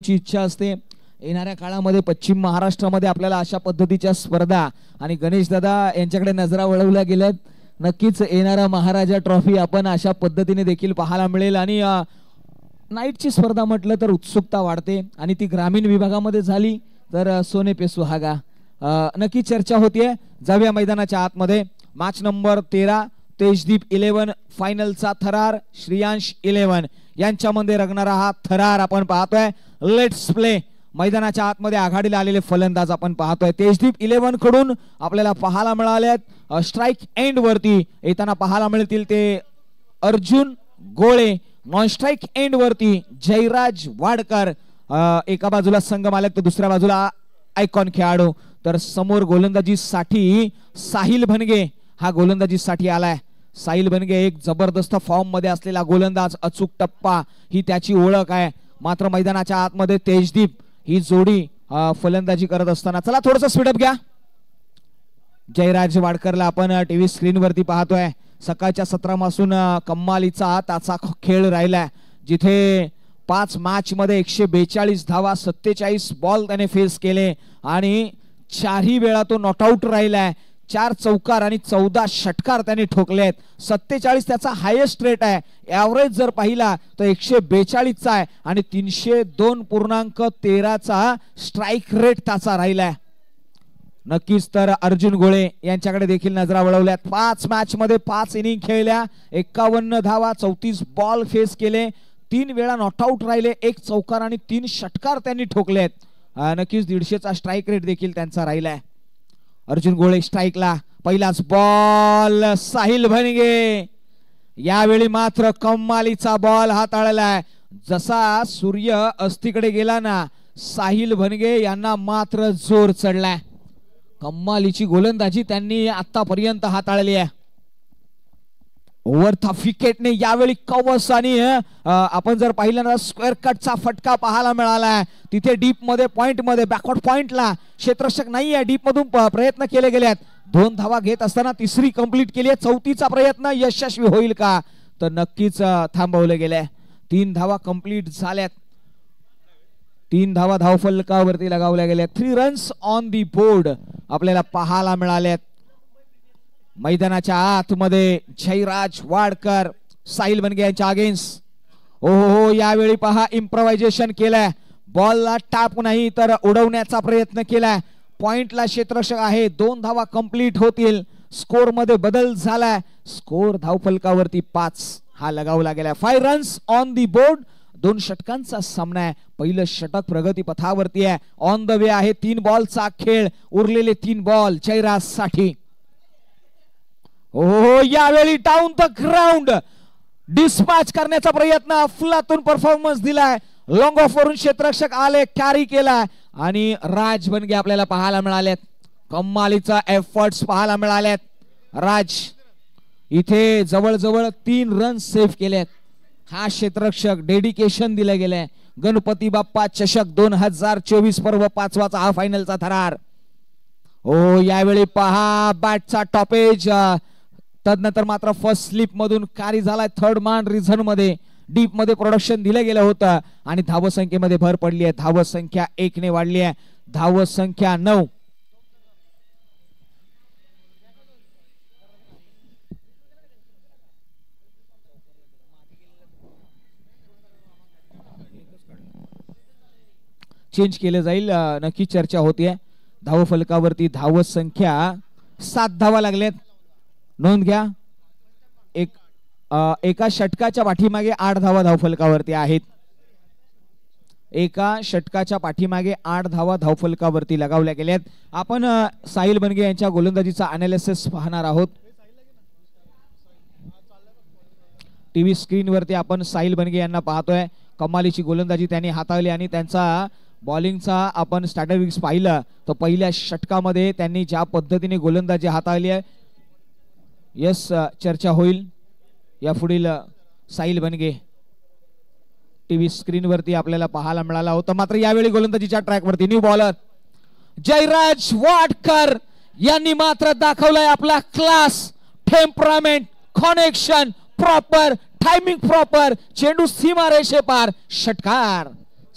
ची इच्छा असते। येणाऱ्या काळामध्ये पश्चिम महाराष्ट्रामध्ये आपल्याला अशा पद्धतीच्या स्पर्धा आणि गणेश दादा यांच्याकडे नजरा वळवल्या गेल्यात। नक्कीच येणारा महाराजा ट्रॉफी आपण अशा पद्धतीने देखील पाहायला मिळेल आणि नाईटची स्पर्धा म्हटलं तर उत्सुकता वाढते आणि ती ग्रामीण विभागामध्ये झाली तर सोने पे सुहागा। नक्की चर्चा होतीये। जाऊया मैदानाच्या आतमध्ये। मॅच नंबर 13 तेजदीप 11 फायनलचा थरार श्रीयांश 11 यांच्यामध्ये रंगणारा हा थरार आपण पाहतोय। Let's play. मैदानाच्या आतमध्ये आघाडीला आलेले फलंदाज आपण पाहतोय। तेजदीप 11 कडून आपल्याला पाहायला मिळालेत स्ट्राइक एंड वरती येताना पाहायला मिळतील ते अर्जुन गोळे, नॉन स्ट्राइक एंड वरती जयराज वाडकर। एका बाजूला संघ मालक तर दुसऱ्या बाजूला आयकॉन खेळाडू। तर समोर गोलंदाजीसाठी साहिल भनगे हा गोलंदाजीसाठी आलाय। साहिल भनगे एक जबरदस्त फॉर्म मध्ये असलेला गोलंदाज, अचूक टप्पा ही त्याची ओळख आहे। मात्र मैदानाच्या आतमध्ये तेजदीप ही जोडी फलंदाजी करत असताना चला थोडंसं स्पीडअप घ्या। जयराज वाडकरला आपण टीव्ही स्क्रीन वरती पाहतोय। सकाळच्या सत्रापासून कमालीचा त्याचा खेळ राहिलाय, जिथे 5 मॅच मध्ये 142 धावा 47 बॉल त्याने फेस केले आणि 4ही वेळा तो नॉट आउट राहिलाय। 4 चौकार आणि 14 षटकार त्याने ठोकलेत। 47 त्याचा हायेस्ट रेट आहे। एव्हरेज जर पाहिला तर 142 चा आहे आणि 302.13 चा स्ट्राइक रेट त्याचा राहिलाय। नक्कीच तर अर्जुन गोळे यांच्याकडे देखील नजरा वळवल्यात। 5 मॅच मध्ये 5 इनिंग खेळल्या, 51 धावा 34 बॉल फेस केले, 3 वेळा नॉट आउट राहिले, 1 चौकार आणि 3 षटकार त्यांनी ठोकलेत। नक्कीच 150 चा स्ट्राइक रेट देखील त्यांचा राहिलाय। अर्जुन गोळे स्ट्राइकला, पहिलाच बॉल साहिल भनगे। यावेळी मात्र कमालीचा बॉल हाताळलाय। जसा सूर्य अस्तीकडे गेला ना, साहिल भनगे यांना मात्र जोर चढलाय। कमालीची गोलंदाजी त्यांनी आतापर्यंत हाताळली आहे। ओव्हर था विकेटने यावेळी कवच आणि आपण जर पाहिलं ना स्क्वेअर कटचा फटका पाहायला मिळाला। तिथे डीप मध्ये पॉइंट मध्ये बॅकवर्ड पॉइंटला क्षेत्ररक्षक नाही आहे। डीप मधून प्रयत्न केले गेलेत। 2 धावा घेत असताना तिसरी कंप्लीट केली आहे। 34चा प्रयत्न यशस्वी होईल का तर नक्कीच थांबवले गेले। 3 धावा कंप्लीट झाल्यात। 3 धावा धावफलकावरती लगावल्या गेल्या। 3 रन्स ऑन दी बोर्ड आपल्याला पाहायला मिळालेत। मैदानाच्या आतमध्ये जयराज वाडकर साहिल भनगे यांच्या अगेन्स्ट। ओहो, यावेळी पहा इम्प्रोव्हायझेशन केलाय। बॉलला टॅप नाही तर उडवण्याचा प्रयत्न केलाय। पॉइंटला क्षेत्ररक्षक आहे। 2 धावा कंप्लीट होतील। स्कोर मध्ये बदल झालाय। स्कोर धावफलकावरती 5 हा लगावला गेला। 5 रन्स ऑन दी बोर्ड। 2 षटकांचा सामना आहे। पहिलं षटक प्रगती पथावरती आहे, ऑन द वे आहे। 3 बॉलचा खेळ, उरलेले 3 बॉल जयराज साठी। हो, यावेळी डाऊन द ग्राउंड डिस्पॅच करण्याचा प्रयत्न, अफलातून परफॉर्मन्स दिलाय। लॉंग ऑफ वरून क्षेत्ररक्षक आले, कॅरी केलाय आणि राज भनगे आपल्याला पाहायला मिळालेत। कमालीचा एफर्ट्स पाहायला मिळालेत। राज इथे जवळजवळ 3 रन सेव्ह केलेत। हा क्षेत्ररक्षक डेडिकेशन दिले गेले। गणपती बाप्पा चषक 2024 पर्व 5वाचा हा फायनलचा थरार। ओ, यावेळी पहा बॅटचा टॉपेज, तदनंतर मात्र फर्स्ट स्लिप मधून कॅरी झालाय। थर्ड मान रिझन मध्ये डीप मध्ये प्रोडक्शन दिलं गेलं होतं आणि धावसंख्येमध्ये भर पडली आहे। धावसंख्या 1 ने वाढली आहे। धावसंख्या 9। चेंज केले जाईल, नक्की चर्चा होतीये। धावफलकावरती धावसंख्या 7 धावा लागलेत। नोंद घ्या, एका षटकाच्या पाठीमागे 8 धावा धावफलकावरती आहेत। एका षटकाच्या पाठीमागे 8 धावा धावफलकावरती लगावल्या गेल्यात। आपण साहिल भनगे यांच्या गोलंदाजीचा अनालिसिस पाहणार आहोत। टीव्ही स्क्रीन वरती आपण साहिल भनगे यांना पाहतोय। कमालीची गोलंदाजी त्यांनी हाताळली आणि त्यांचा बॉलिंगचा आपण स्ट्रॅटेजिक्स पाहिलं तर पहिल्या षटकामध्ये त्यांनी ज्या पद्धतीने गोलंदाजी हाताळली आहे, यस चर्चा होईल या पुढील साहिल भनगे टीव्ही स्क्रीन वरती आपल्याला पाहायला मिळाला होता। मात्र यावेळी गोलंदाजीच्या ट्रॅक वरती न्यू बॉलर जयराज वाडकर यांनी मात्र दाखवलाय आपला class, temperament, connection proper, timing proper, चेंडू सीमारेषे पार, षटकार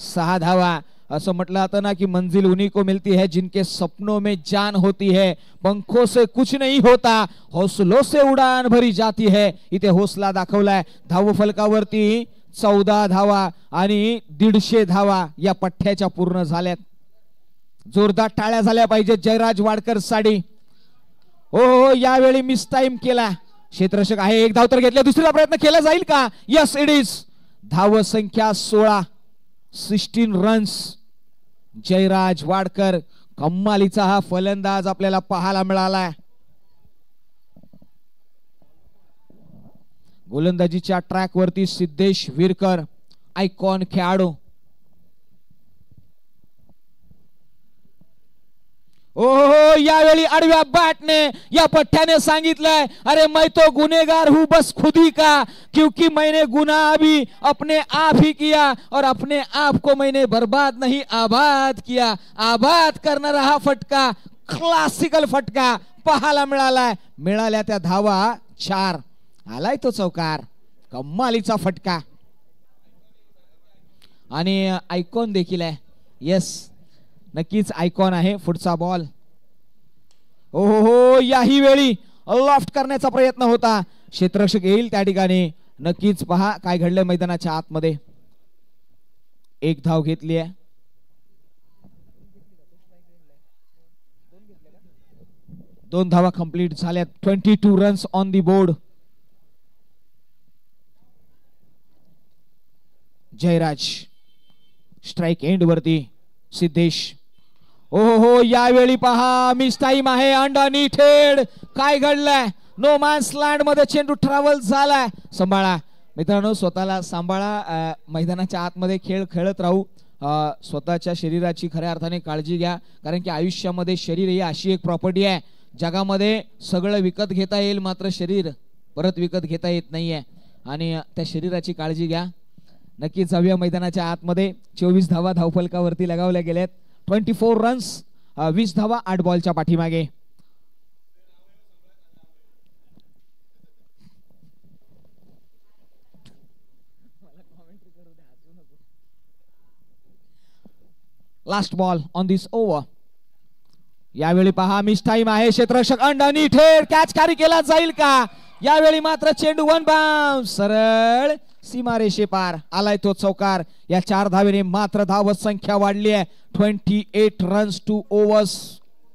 6 धावा. असं म्हटलं जातं ना की मंजिल उन्हीं को मिलती है जिनके सपनों में जान होती है, पंखों से कुछ नहीं होता, हौसलों से उडान भरी जाती है. इथे हौसला दाखवलाय. धावफलकावरती 14 धावा आणि 150 धावा या पठ्ठ्याच्या पूर्ण झाल्यात. जोरदार टाळ्या झाल्या पाहिजे जयराज वाडकर साडी. हो यावेळी मिस टाइम केला. क्षेत्ररक्षक आहे. एक धाव तर घेतले. दुसरा प्रयत्न केला जाईल का? Yes it is. धाव संख्या 16, 16 रन्स. जयराज वाडकर कमालीचा हा फलंदाज आपल्याला पाहायला मिळाला. गोलंदाजीच्या ट्रॅक वरती सिद्धेश विरकर आयकॉन खेळाडू. ओहो यावेळी आडव्या बॅटने या पठ्ठ्याने सांगितलंय, अरे मैं तो गुनेगार हूं बस खुदी का, क्योंकि मैंने गुनाह भी अपने आप ही किया और अपने आप को मैंने बर्बाद नहीं आबाद किया. आबाद करणारा हा फटका, क्लासिकल फटका पाहायला मिळालाय. मिळाल्या त्या धावा 4. आलाय तो चौकार. कमालीचा फटका आणि आयकॉन देखील आहे. यस नक्कीच आयकॉन आहे. पुढचा बॉल. हो याही वेळी लॉफ्ट करण्याचा प्रयत्न होता. क्षेत्ररक्षक येईल त्या ठिकाणी. नक्कीच पहा काय घडलं मैदानाच्या आतमध्ये. 1 धाव घेतली आहे. 2 धावा कंप्लीट झाल्यात. 22 runs on the board. Jayraj strike end वरती. सिद्धेश. हो यावेळी पहा मिस टाइम आहे. Underneath head. काय घडलंय? नो मॅन्स लँड मध्ये चेंडू ट्रॅव्हल झालाय. सांभाळा मित्रांनो, स्वतःला सांभाळा. मैदानाच्या आतमध्ये खेळ खेळत राहू. स्वतःच्या शरीराची खऱ्या अर्थाने काळजी घ्या, कारण की आयुष्यामध्ये शरीर ही अशी एक प्रॉपर्टी आहे, जगामध्ये सगळं विकत घेता येईल मात्र शरीर परत विकत घेता येत नाहीये. आणि त्या शरीराची काळजी घ्या. नक्कीच जाऊया मैदानाच्या आतमध्ये. 24 धावा धावफलकावरती लगावल्या गेल्यात. 24 रन्स, 20 धावा 8 बॉलच्या पाठीमागे. Last ball on this over. यावेळी पहा मिस टाइम आहे. क्षेत्ररक्षक अंडरनीथ हेड. कॅच कॅरी केला जाईल का? यावेळी मात्र चेंडू वन बाउन्स सरळ सीमारेषे पार. आलाय तो चौकार. या 4 धावेने मात्र धाव संख्या वाढली आहे. 28 रन्स 2 ओव्हर्स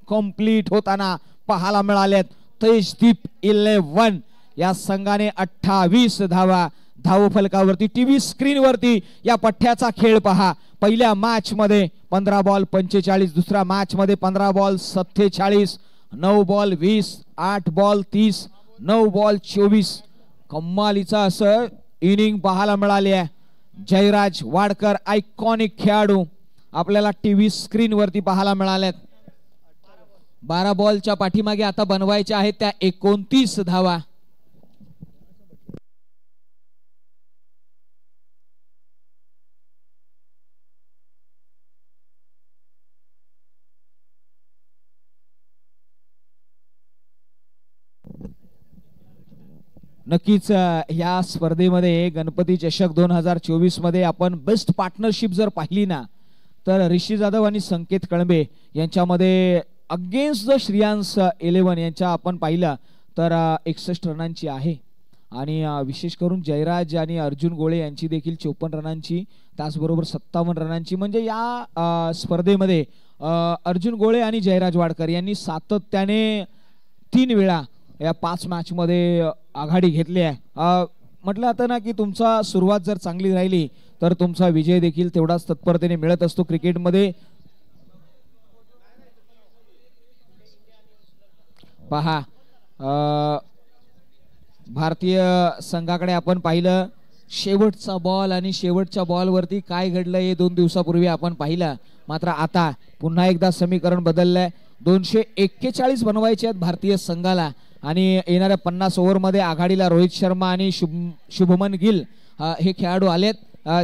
कंप्लीट होताना पाहायला मिळालेत. तेजदीप 11 या संघाने 28 धावा धावफलकावरती. टीव्ही स्क्रीन वरती या पठ्ठ्याचा खेळ पहा. पहिल्या मॅच मध्ये 15 बॉल 45, दुसऱ्या मॅच मध्ये 15 बॉल 47, 9 बॉल 20, 8 बॉल 30, 9 बॉल 24. कमालीचा असं इनिंग पाहायला मिळाली आहे. जयराज वाडकर आयकॉनिक खेळाडू आपल्याला टीव्ही स्क्रीन वरती पाहायला मिळालेत. 12 बॉलच्या पाठीमागे आता बनवायच्या आहेत त्या 29 धावा. नक्कीच या स्पर्धेमध्ये गणपती चषक 2024 मध्ये आपण बेस्ट पार्टनरशिप जर पाहिली ना, तर ऋषी जाधव आणि संकेत कळंबे यांच्यामध्ये अगेन्स्ट द श्रेयांस 11 यांच्या आपण पाहिलं तर 61 रनांची आहे. आणि विशेष करून जयराज आणि अर्जुन गोळे यांची देखील 54 रनांची, त्याचबरोबर 57 रनांची. म्हणजे या स्पर्धेमध्ये अर्जुन गोळे आणि जयराज वाडकर यांनी सातत्याने 3 वेळा या 5 मॅच मध्ये आघाडी घेतली आहे. म्हटलं आता ना की तुमचा सुरुवात जर चांगली राहिली तर तुमचा विजय देखील तेवढाच तत्परतेने मिळत असतो क्रिकेटमध्ये. पहा भारतीय संघाकडे आपण पाहिलं. शेवटचा बॉल आणि शेवटच्या बॉलवरती काय घडलं हे 2 दिवसापूर्वी आपण पाहिलं. मात्र आता पुन्हा एकदा समीकरण बदललंय. 241 बनवायचे आहेत भारतीय संघाला आणि येणाऱ्या 50 ओव्हर मध्ये आघाडीला रोहित शर्मा आणि शुभमन गिल हे खेळाडू आलेत.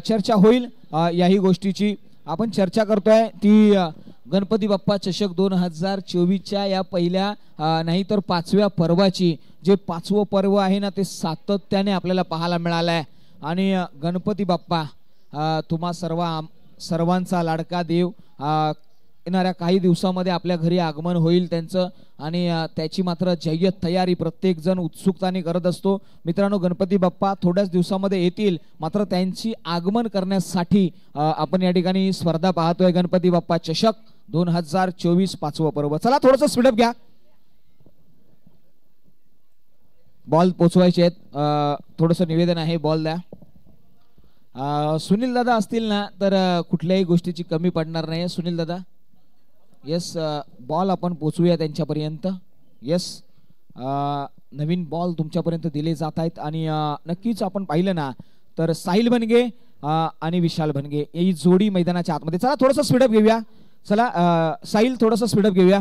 चर्चा होईल याही गोष्टीची. आपण चर्चा करतोय ती गणपती बाप्पा चषक 2024च्या या पहिल्या नाही तर 5व्या पर्वाची. जे 5वं पर्व आहे ना ते सातत्याने आपल्याला पाहायला मिळालंय. आणि गणपती बाप्पा तुम्हा सर्वांचा लाडका देव येणाऱ्या काही दिवसामध्ये आपल्या घरी आगमन होईल त्यांचं आणि त्याची मात्र जय्यत तयारी प्रत्येक जण उत्सुकताने करत असतो. मित्रांनो, गणपती बाप्पा थोड्याच दिवसामध्ये येतील, मात्र त्यांची आगमन करण्यासाठी आपण या ठिकाणी स्पर्धा पाहतोय. गणपती बाप्पा चषक 2024 5वं पर्व. चला थोडंसं स्पीडअप घ्या. बॉल पोचवायचे आहेत. थोडंसं निवेदन आहे, बॉल द्या. सुनील दादा असतील ना तर कुठल्याही गोष्टीची कमी पडणार नाही. सुनील दादा, येस, बॉल आपण पोचवूया त्यांच्यापर्यंत. येस, नवीन बॉल तुमच्यापर्यंत दिले जात आहेत आणि नक्कीच आपण पाहिलं ना तर साहिल बनगे आणि विशाल बनगे ही जोडी मैदानाच्या आतमध्ये. चला थोडंसं स्पीडअप घेऊया. चला साहिल, थोडंसं स्पीडअप घेऊया.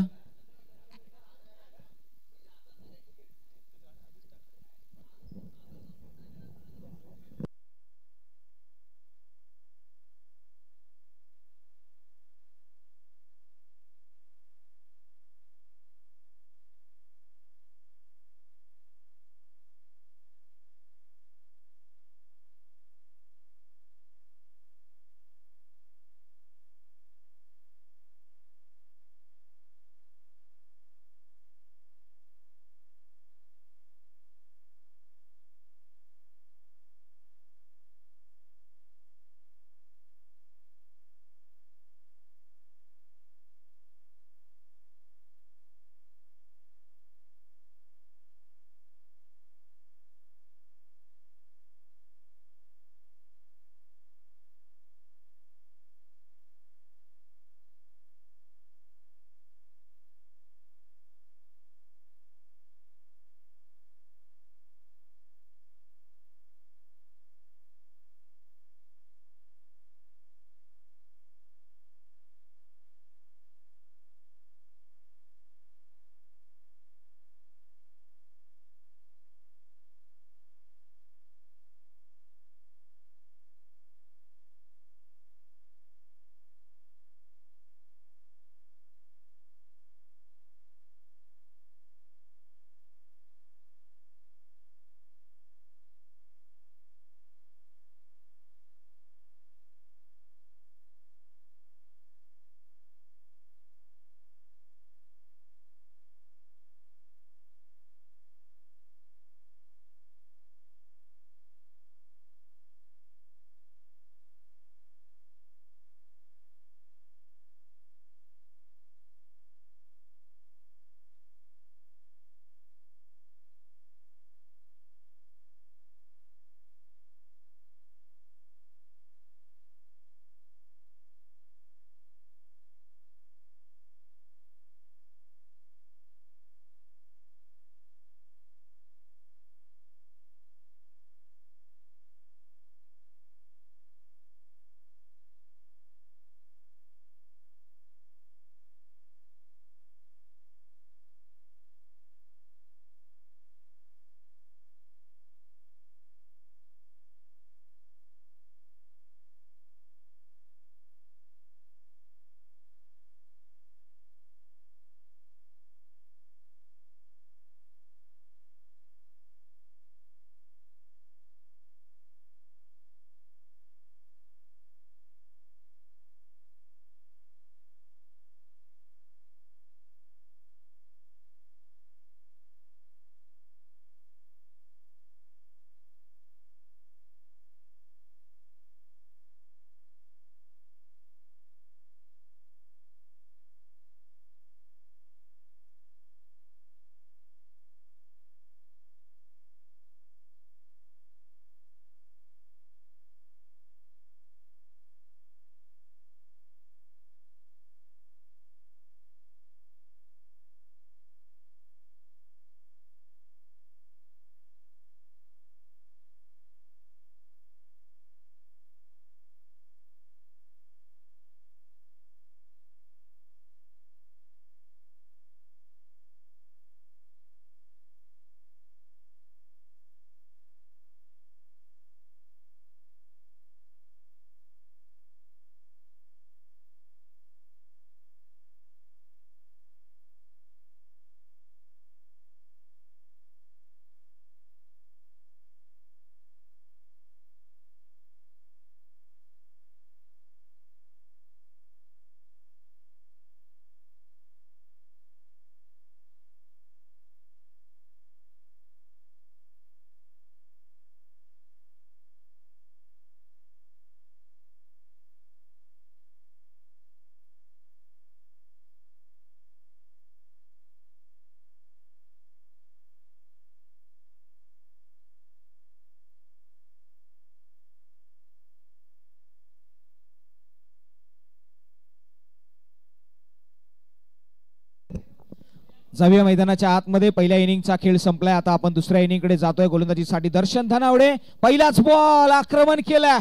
जाऊया मैदानाच्या आतमध्ये. पहिल्या इनिंगचा खेळ संपलाय. आता आपण दुसऱ्या इनिंगकडे जातोय. गोलंदाजीसाठी दर्शन धनावडे. पहिलाच बॉल आक्रमण केलाय.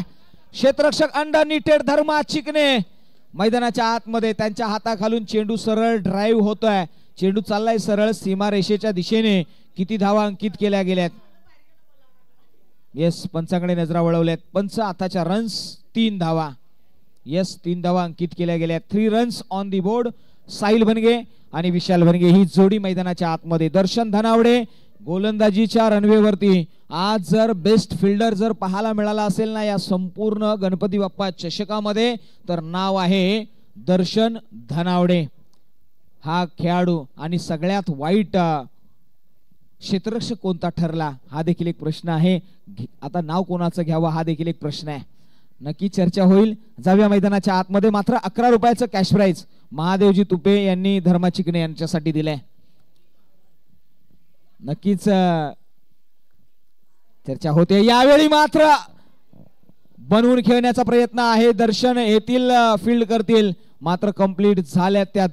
क्षेत्ररक्षक अंडरनीटेड धर्मा चिकणे मैदानाच्या आतमध्ये. त्यांच्या हाताखालून चेंडू सरळ ड्राईव्ह होतोय. चेंडू चाललाय सरळ सीमारेषेच्या दिशेने. किती धावा अंकित केल्या गेल्यात? येस, पंचाकडे नजरा वळवल्यात. पंच आताच्या रन्स 3 धावा. येस, 3 धावा अंकित केल्या गेल्या. 3 runs on the board. Sahil Bhange आणि विशाल भनगे ही जोडी मैदानाच्या आतमध्ये. दर्शन धनावडे गोलंदाजीच्या रनवेवरती. आज जर बेस्ट फिल्डर जर पाहायला मिळाला असेल ना या संपूर्ण गणपती बाप्पा चषकामध्ये तर नाव आहे दर्शन धनावडे हा खेळाडू. आणि सगळ्यात वाईट क्षेत्ररक्षक कोणता ठरला हा देखील एक प्रश्न आहे. आता नाव कोणाचं घ्यावं हा देखील एक प्रश्न आहे. नक्की चर्चा होईल. जाऊया मैदानाच्या आतमध्ये. मात्र 11 रुपयाचं कॅश प्राइज महादेवजी तुपे यांनी धर्मा चिकणे यांच्यासाठी दिलंय. नक्कीच चर्चा होते. यावेळी मात्र बनवून खेळण्याचा प्रयत्न आहे. दर्शन येतील, फील्ड करतील. मात्र कंप्लीट झाल्या त्या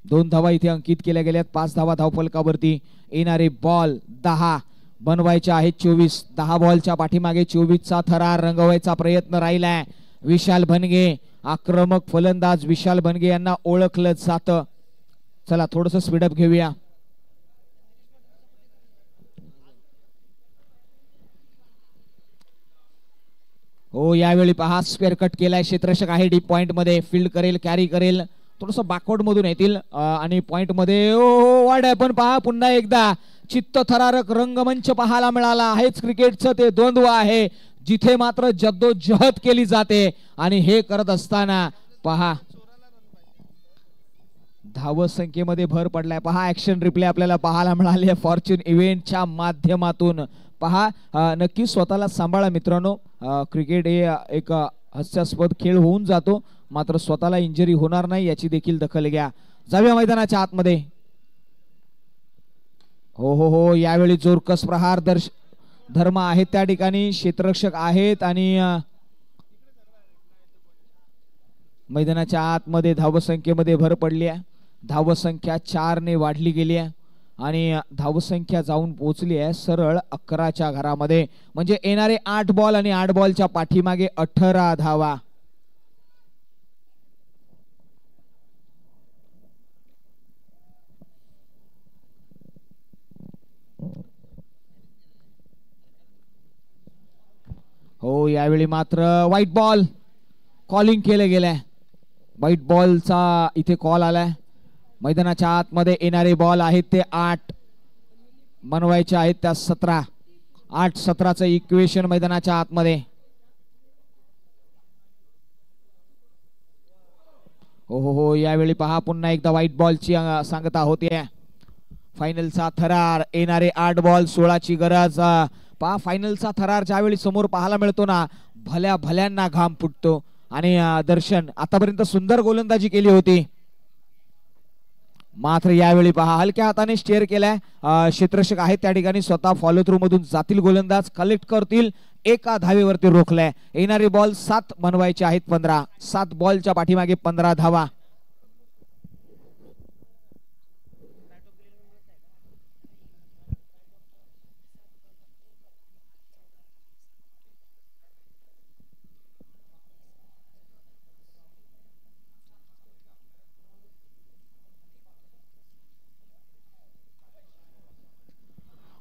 2 धावा इथे अंकित केल्या गेल्यात. 5 धावा धावफलकावरती. येणारे बॉल 10 बनवायचे आहेत 24. 10 बॉलच्या पाठीमागे 24चा थरार रंगवायचा प्रयत्न राहिलाय. विशाल भनगे आक्रमक फलंदाज. विशाल भनगे यांना ओळखलं जातं. चला थोडस स्पीडअप घेऊया. हो, यावेळी पहा स्क्वेअर कट केलाय. क्षेत्ररक्षक आहे डीप पॉइंट मध्ये. फील्ड करेल, कॅरी करेल. थोडस बॅकवर्ड मधून येतील आणि पॉइंट मध्ये वाढ आहे. पण पहा पुन्हा एकदा चित्तथरारक रंगमंच पाहायला मिळाला. हेच क्रिकेटचं ते द्वंद्व आहे जिथे मात्र जद्दोजहद केली जाते. आणि हे करत असताना पहा धावसंख्येमध्ये भर पडलाय. पहा ऍक्शन रिप्ले आपल्याला पाहायला मिळाले फॉर्च्यून इव्हेंटच्या माध्यमातून. पहा नक्की स्वतःला सांभाळा मित्रांनो. क्रिकेट हे एक हास्यास्पद खेळ होऊन जातो. मात्र स्वतःला इंजरी होणार नाही याची देखील दखल घ्या. जाऊया मैदानाच्या आतमध्ये. हो हो हो, यावेळी जोरकस प्रहार. धर्मा आहेत त्या ठिकाणी. क्षेत्ररक्षक आहेत आणि मैदानाच्या आतमध्ये धावसंख्येमध्ये भर पडली आहे. धावसंख्या 4 ने वाढली गेली आहे आणि धावसंख्या जाऊन पोहोचली आहे सरळ 11च्या घरामध्ये. म्हणजे येणारे 8 बॉल आणि 8 बॉलच्या पाठीमागे 18 धावा. हो, यावेळी मात्र व्हाईट बॉल कॉलिंग केलं गेलंय. व्हाईट बॉलचा इथे कॉल आलाय. मैदानाच्या आतमध्ये येणारे बॉल आहेत ते 8 बनवायचे आहेत त्या 17. 8-17चं इक्वेशन मैदानाच्या आतमध्ये. हो हो हो, यावेळी पहा पुन्हा एकदा व्हाईट बॉलची सांगता होते. फायनलचा थरार. येणारे 8 बॉल 16ची गरज. पहा फायनलचा थरार ज्यावेळी समोर पाहायला मिळतो ना भल्या भल्यांना घाम फुटतो. आणि दर्शन आतापर्यंत सुंदर गोलंदाजी केली होती. मात्र यावेळी पहा हलक्या हाताने स्टेअर केलाय. क्षेत्ररक्षक आहेत त्या ठिकाणी. स्वतः फॉलो थ्रू मधून जातील गोलंदाज. कलेक्ट करतील. एका धावेवरती रोखलाय. येणारे बॉल 7 बनवायचे आहेत 15. 7 बॉलच्या पाठीमागे 15 धावा.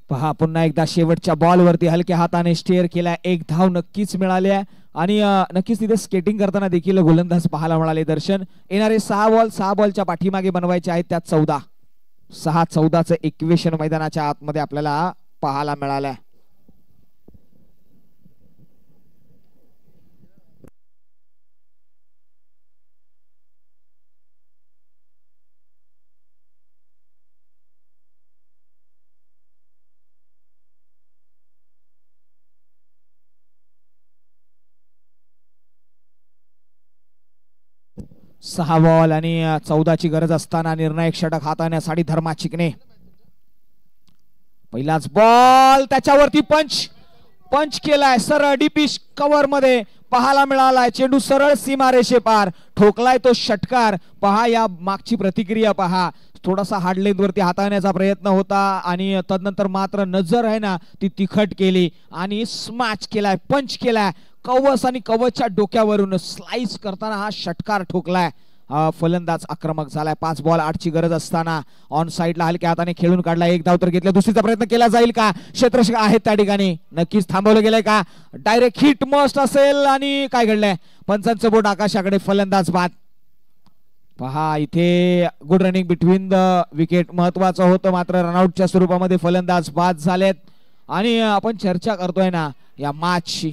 पहा पुन्हा एकदा शेवटच्या बॉलवरती हलक्या हाताने स्टेअर केलाय. 1 धाव नक्कीच मिळाली आहे आणि नक्कीच तिथे स्केटिंग करताना देखील गोलंदाज पाहायला मिळाले. दर्शन येणारे 6 बॉल 6 बॉलच्या पाठीमागे बनवायचे आहेत त्यात 14. 6-14चं इक्वेशन मैदानाच्या आतमध्ये आपल्याला पाहायला मिळालंय. सहा बॉल आणि 14ची गरज असताना निर्णायक षटक हाताळण्यासाठी धर्मा चिकणे. पहिलाच बॉल त्याच्यावरती पंच केलाय सरळ डीपी कव्हर मध्ये. पाहायला मिळालाय. चेंडू सरळ सीमारेषे पार ठोकलाय तो षटकार. पहा या मागची प्रतिक्रिया पहा. थोडासा हार्ड लेंथ वरती हाताळण्याचा प्रयत्न होता आणि तदनंतर मात्र नजर आहे ना ती तिखट केली आणि स्मॅच केलाय, पंच केलाय. कवच आणि कवचच्या डोक्यावरून स्लाइस करताना हा षटकार ठोकलाय. फलंदाज आक्रमक झालाय. 5 बॉल 8 ची गरज असताना ऑन साइडला हलक्या हाताने खेळून काढला. एक धाव तर घेतला. दुसरीचा प्रयत्न केला जाईल का? क्षेत्ररक्षक आहेत त्या ठिकाणी. नक्कीच थांबवलं गेलंय का? डायरेक्ट हिट मस्ट असेल आणि काय घडलंय? पंचांचं बोट आकाशाकडे. फलंदाज बाद. पहा इथे good running between the wicket महत्वाचं होतं, मात्र रनआउटच्या स्वरूपामध्ये फलंदाज बाद झालेत. आणि आपण चर्चा करतोय ना या मॅचची,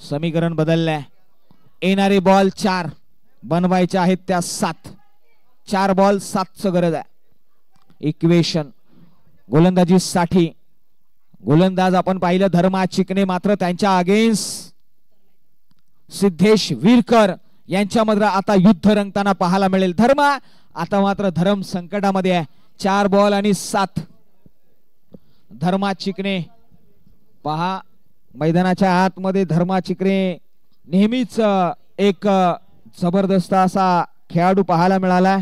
समीकरण बदललंय. येणारे बॉल 4 बनवायचे आहेत त्या 7. 4 बॉल 7 गरज आहे. इक्वेशन गोलंदाजीसाठी गोलंदाज आपण पाहिलं धर्मा चिकणे, मात्र त्यांच्या अगेन्स्ट सिद्धेश विरकर यांच्यामध्ये आता युद्ध रंगताना पाहायला मिळेल. धर्मा आता मात्र धर्म संकटामध्ये आहे. 4 बॉल आणि 7. धर्मा चिकणे पहा मैदानाच्या आतमध्ये धर्मा चिकणे नेहमीच एक जबरदस्त असा खेळाडू पाहायला मिळाला.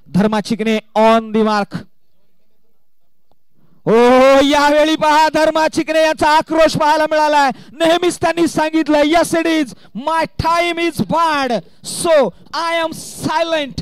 धर्मा चिकणे ऑन दी मार्क. हो यावेळी पहा धर्मा चिकणे याचा आक्रोश पाहायला मिळालाय. नेहमीच त्यांनी सांगितलं yes it is my time is bad so I am silent.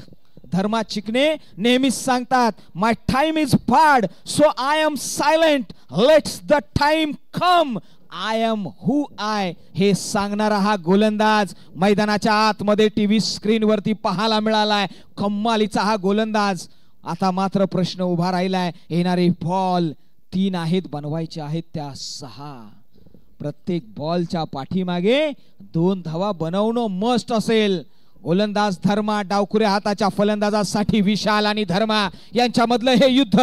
Dharma Chikane नेहमीच सांगतात my time is bad so I am silent. Let's the time come I am who I. हे सांगणारा हा गोलंदाज मैदानाच्या आतमध्ये टीव्ही स्क्रीन वरती पाहायला मिळालाय. कमालीचा हा गोलंदाज. आता मात्र प्रश्न उभा राहिलाय. येणारे बॉल 3 आहेत, बनवायचे आहेत त्या 6. प्रत्येक बॉलच्या पाठीमागे 2 धावा बनवणं मस्ट असेल. गोलंदाज धर्मा, डावखुऱ्या हाताच्या फलंदाजासाठी विशाल आणि धर्मा यांच्यामधलं हे युद्ध.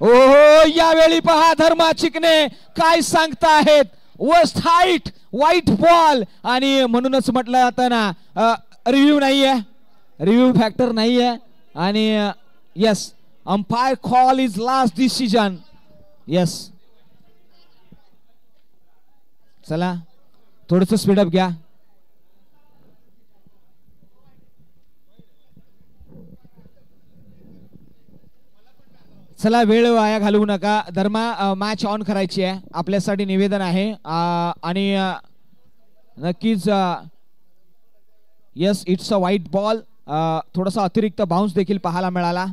ओहो यावेळी पहा धर्मा चिकणे काय सांगताहेत. वस्ट हाईट वाईट बॉल आणि म्हणूनच म्हटलं जातं ना रिव्ह्यू नाहीये, रिव्ह्यू फॅक्टर नाहीये आणि yes umpire call is last decision. Yes चला थोडंसं स्पीडअप घ्या. चला वेळ वाया घालवू नका. धर्मा मॅच ऑन करायची आहे. आपल्यासाठी निवेदन आहे आणि नक्कीच यस इट्स अ वाईट बॉल. थोडासा अतिरिक्त बाउन्स देखील पाहायला मिळाला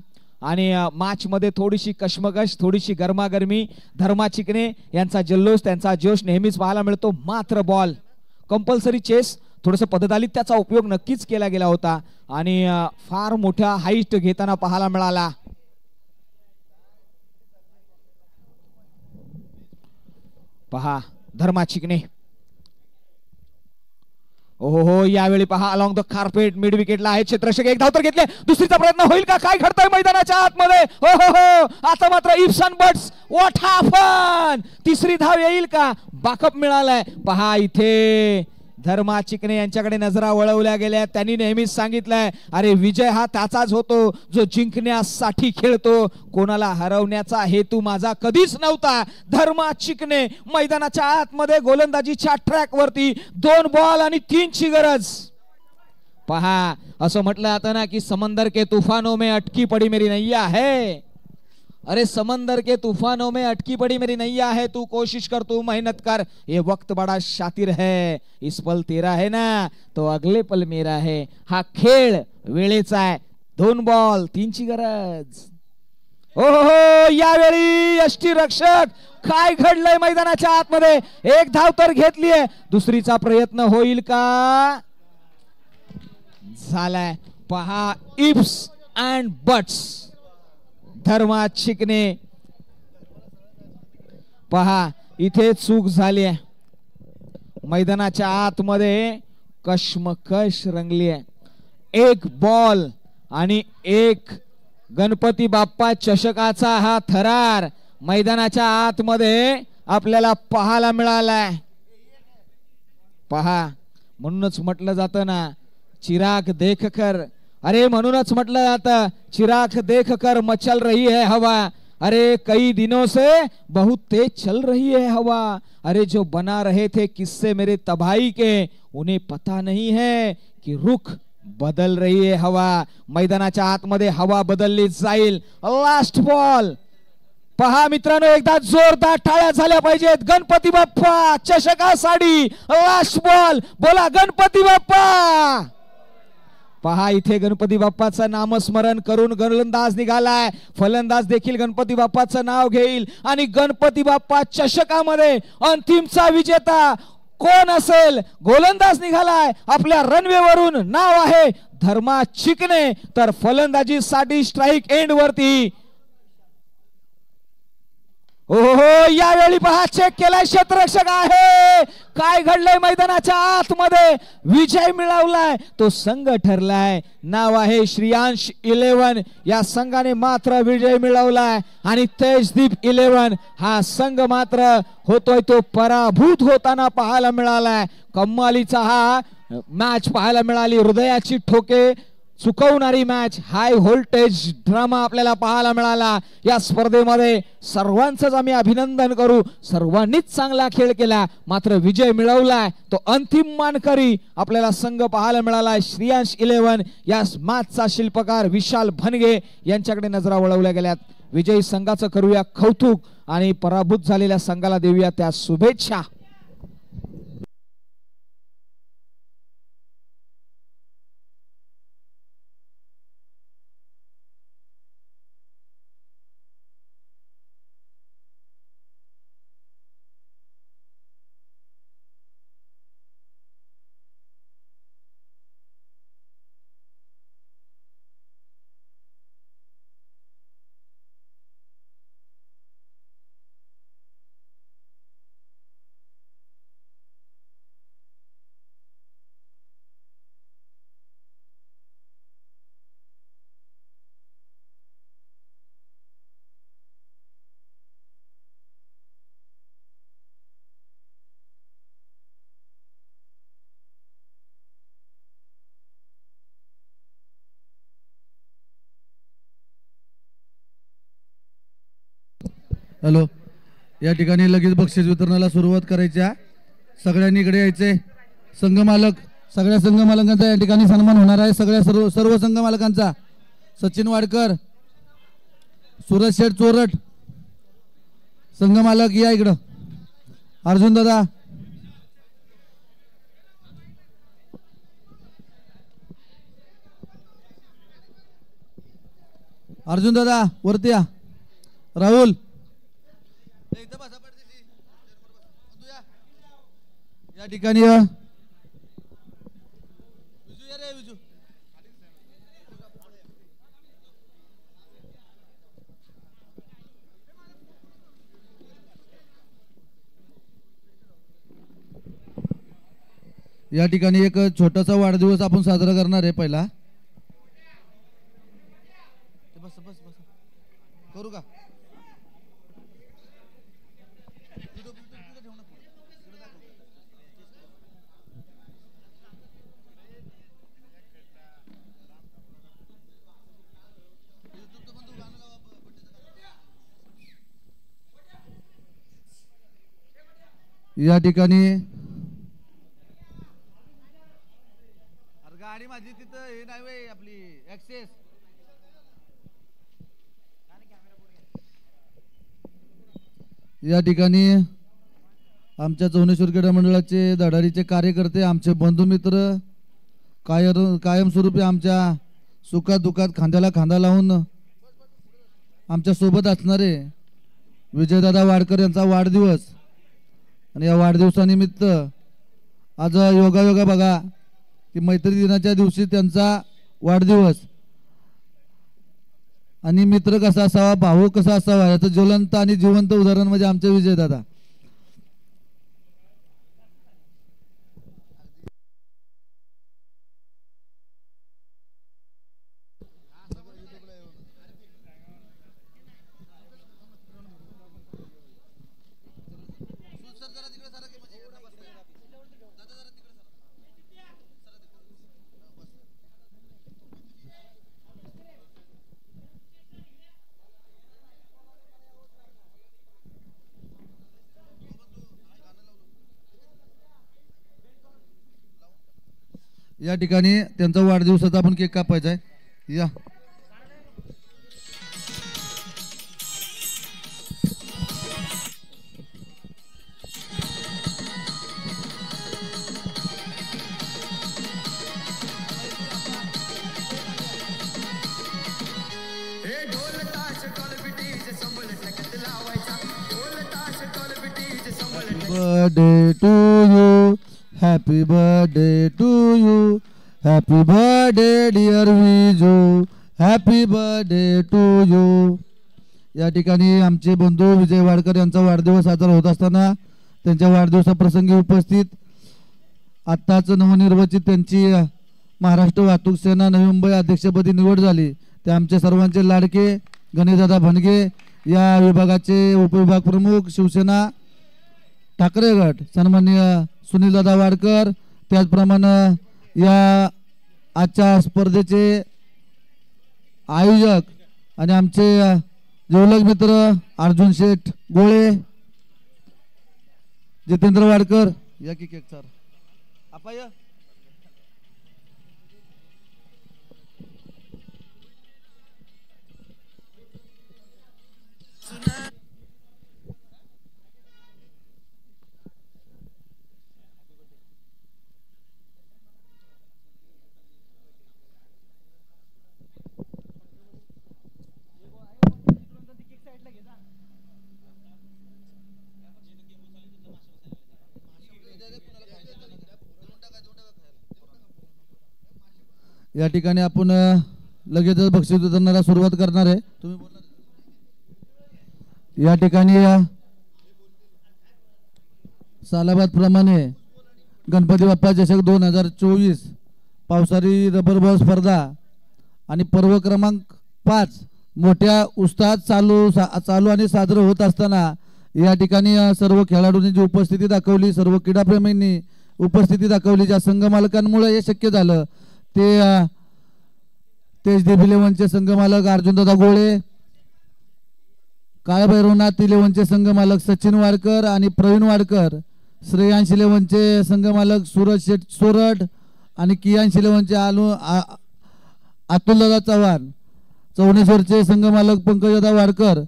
आणि मॅच मध्ये थोडीशी कश्मकश, थोडीशी गरमागरमी. धर्मा चिकणे यांचा जल्लोष, त्यांचा जोश नेहमीच पाहायला मिळतो. मात्र बॉल कंपल्सरी चेस, थोडंसं पद्धतालीत त्याचा उपयोग नक्कीच केला गेला होता आणि फार मोठा हाईट घेताना पाहायला मिळाला. पहा धर्मा चिकणे. ओहो यावेळी पहा अलॉंग द कार्पेट मिड विकेटला आहे क्षेत्ररक्षक. एक धाव तर घेतले. दुसरीचा प्रयत्न होईल का? काय घडतंय मैदानाच्या आतमध्ये? हो हो हो आता मात्र इप्सन बट्स व्हॉट हॅपन. 3री धाव येईल का? बॅकअप मिळालाय. पहा इथे धर्मा चिकणे यांच्याकडे नजरा वळवल्या गेल्या. त्यांनी नेहमीच सांगितलंय अरे विजय हा त्याचाच होतो जो जिंकण्यासाठी खेळतो, कोणाला हरवण्याचा हेतू माझा कधीच नव्हता. धर्मा चिकणे मैदानाच्या आतमध्ये गोलंदाजीच्या ट्रॅक वरती 2 बॉल आणि 3 ची गरज. पहा असं म्हटलं जातं ना की समंदर के तूफानों में अटकी पड़ी मेरी नैया है. अरे समंदर के तूफानों में अटकी पड़ी मेरी नैया है, तू कोशिश कर, तू मेहनत कर, ये वक्त बड़ा शातिर है, इस पल तेरा है ना तो अगले पल मेरा है. हा खेळ वेळेचा आहे. 2 बॉल 3 ची गरज. हो यावेळी यष्टीरक्षक काय घडलंय मैदानाच्या आतमध्ये? एक धाव तर घेतलीये. दुसरीचा प्रयत्न होईल का? झालाय. पहा इफ्स अँड बट्स. धर्मा चिकणे पहा इथे चूक झाली आहे. मैदानाच्या आतमध्ये कश्मकश रंगली आहे. 1 बॉल आणि 1 गणपती बाप्पा चषकाचा हा थरार मैदानाच्या आतमध्ये आपल्याला पाहायला मिळालाय. पहा म्हणूनच म्हटलं जातं ना, चिराग देख कर, अरे म्हणूनच म्हटलं जातं चिराग देख कर मचल रही है हवा, अरे कई दिनों से बहुत तेज चल रही है हवा, अरे जो बना रहे थे किस्से मेरे तबाही के, उन्हें पता नहीं है कि रुख बदल रही है हवा. मैदानाच्या आतमध्ये हवा बदलली जाईल. लास्ट बॉल पहा मित्रांनो, एकदा जोरदार टाळ्या झाल्या पाहिजेत. गणपती बाप्पा चषकासाठी लास्ट बॉल, बोला गणपती बाप्पा. पहा इथे गणपती बाप्पाचं नामस्मरण करून गोलंदाज निघालाय. फलंदाज देखील गणपती बाप्पाचं नाव घेईल आणि गणपती बाप्पा चषकामध्ये अंतिमचा विजेता कोण असेल. गोलंदाज निघालाय, आपल्या रनवेवरून नाव आहे धर्मा चिकणे, तर फलंदाजीसाठी स्ट्राइक एंड वरती ओहो यावेळी पहा चेक केलाय क्षेत्ररक्षक आहे. काय घडलंय मैदानाच्या आतमध्ये, विजय मिळवलाय तो संघ ठरलाय. नाव आहे श्रेयांश 11, या संघाने मात्र विजय मिळवलाय आणि तेजदीप 11 हा संघ मात्र होतोय तो पराभूत होताना पाहायला मिळालाय. कमालीचा हा मॅच पाहायला मिळाली, हृदयाची ठोके चुकवणारी मॅच, हाय व्होल्टेज ड्रामा आपल्याला पाहायला मिळाला. या स्पर्धेमध्ये सर्वांचंच आम्ही अभिनंदन करू, सर्वांनीच चांगला खेळ केला, मात्र विजय मिळवलाय तो अंतिम मानकरी आपल्याला संघ पाहायला मिळालाय श्रेयांश 11. या मॅचचा शिल्पकार विशाल भनगे यांच्याकडे नजरा वळवल्या गेल्यात. विजयी संघाचं करूया कौतुक आणि पराभूत झालेल्या संघाला देऊया त्या शुभेच्छा. हॅलो, या ठिकाणी लगेच बक्षीस वितरणाला सुरुवात करायच्या. सगळ्यांनी इकडे यायचे. संघ मालक, सगळ्या संघ मालकांचा या ठिकाणी सन्मान होणार आहे. सर्व संघ मालकांचा. सचिन वाडकर, सूरज शेठ चोरट, संघ मालक या इकडं. अर्जुन दादा, अर्जुन दादा वरती या. राहुल या ठिकाणी या ठिकाणी एक छोटासा वाढदिवस आपण साजरा करणार आहे. पहिला बस बस बस करू का? या ठिकाणी गाडी माझी तिथं हे नाही आपली ऍक्सेस. या ठिकाणी आमच्या चौनेश्वर क्रीडा मंडळाचे धडाडीचे कार्यकर्ते, आमचे बंधू मित्र, कायमस्वरूपी आमच्या सुखात दुखात खांद्याला खांदा लावून आमच्या सोबत असणारे विजयदादा वाडकर यांचा वाढदिवस. आणि या वाढदिवसानिमित्त आज योगायोगा बघा की मैत्री दिनाच्या दिवशी त्यांचा वाढदिवस. आणि मित्र कसा असावा, भाऊ कसा असावा याचं ज्वलंत आणि जिवंत उदाहरण म्हणजे आमचे विजयदादा. या ठिकाणी त्यांचा वाढदिवसाचा आपण केक कापायचा आहे. या birthday to you, happy birthday to you, happy birthday dear Viju, happy birthday to you. या ठिकाणी आमचे बंधू विजय वाडकर यांचा वाढदिवस साजरा होत असताना त्यांच्या वाढदिवसाप्रसंगी उपस्थित आत्ताच नवनिर्वाचित त्यांची महाराष्ट्र वाहतूक सेना नवी मुंबई अध्यक्षपदी निवड झाली ते आमचे सर्वांचे लाडके गणेशदादा भणगे, या विभागाचे उपविभाग प्रमुख शिवसेना ठाकरे गट सन्माननीय सुनीलदादा वाडकर, त्याचप्रमाणे या आजच्या स्पर्धेचे आयोजक आणि आमचे जिवलग मित्र अर्जुन शेठ गोळे, जितेंद्र वाडकर, या की केक सर अपाय या ठिकाणी आपण लगेचच बक्षीस वितरणाला सुरुवात करणार आहे. तुम्ही बोला. या ठिकाणी सालाबाद प्रमाणे गणपती बाप्पा चषक 2024 पावसाळी रबर बॉल स्पर्धा आणि पर्व क्रमांक 5 मोठ्या उत्साहात चालू आणि साजरं होत असताना या ठिकाणी सर्व खेळाडूंनी जी उपस्थिती दाखवली, सर्व क्रीडाप्रेमींनी उपस्थिती दाखवली, ज्या संघ मालकांमुळे हे शक्य झालं ते तेजदीप इलेव्हनचे संघ मालक अर्जुनदादा गोळे, काळभैरवनाथ इलेव्हनचे संघ मालक सचिन वाडकर आणि प्रवीण वाडकर, श्रेयांश इलेव्हनचे संघ मालक सूरज शेठ सोरड आणि कियांश इलेव्हनचे अतुलदादा चव्हाण, चौनेश्वरचे संघ मालक पंकजदादा वाडकर,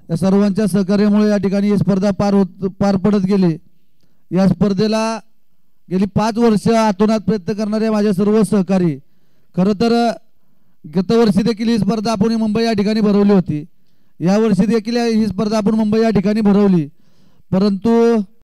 या सर्वांच्या सहकार्यामुळे या ठिकाणी ही स्पर्धा पार पडत गेली. या स्पर्धेला गेली 5 वर्ष आतोनात प्रयत्न करणारे माझे सर्व सहकारी, खरं तर गतवर्षी देखील ही स्पर्धा आपण मुंबई या ठिकाणी भरवली होती, यावर्षी देखील ही स्पर्धा आपण मुंबई या ठिकाणी भरवली, परंतु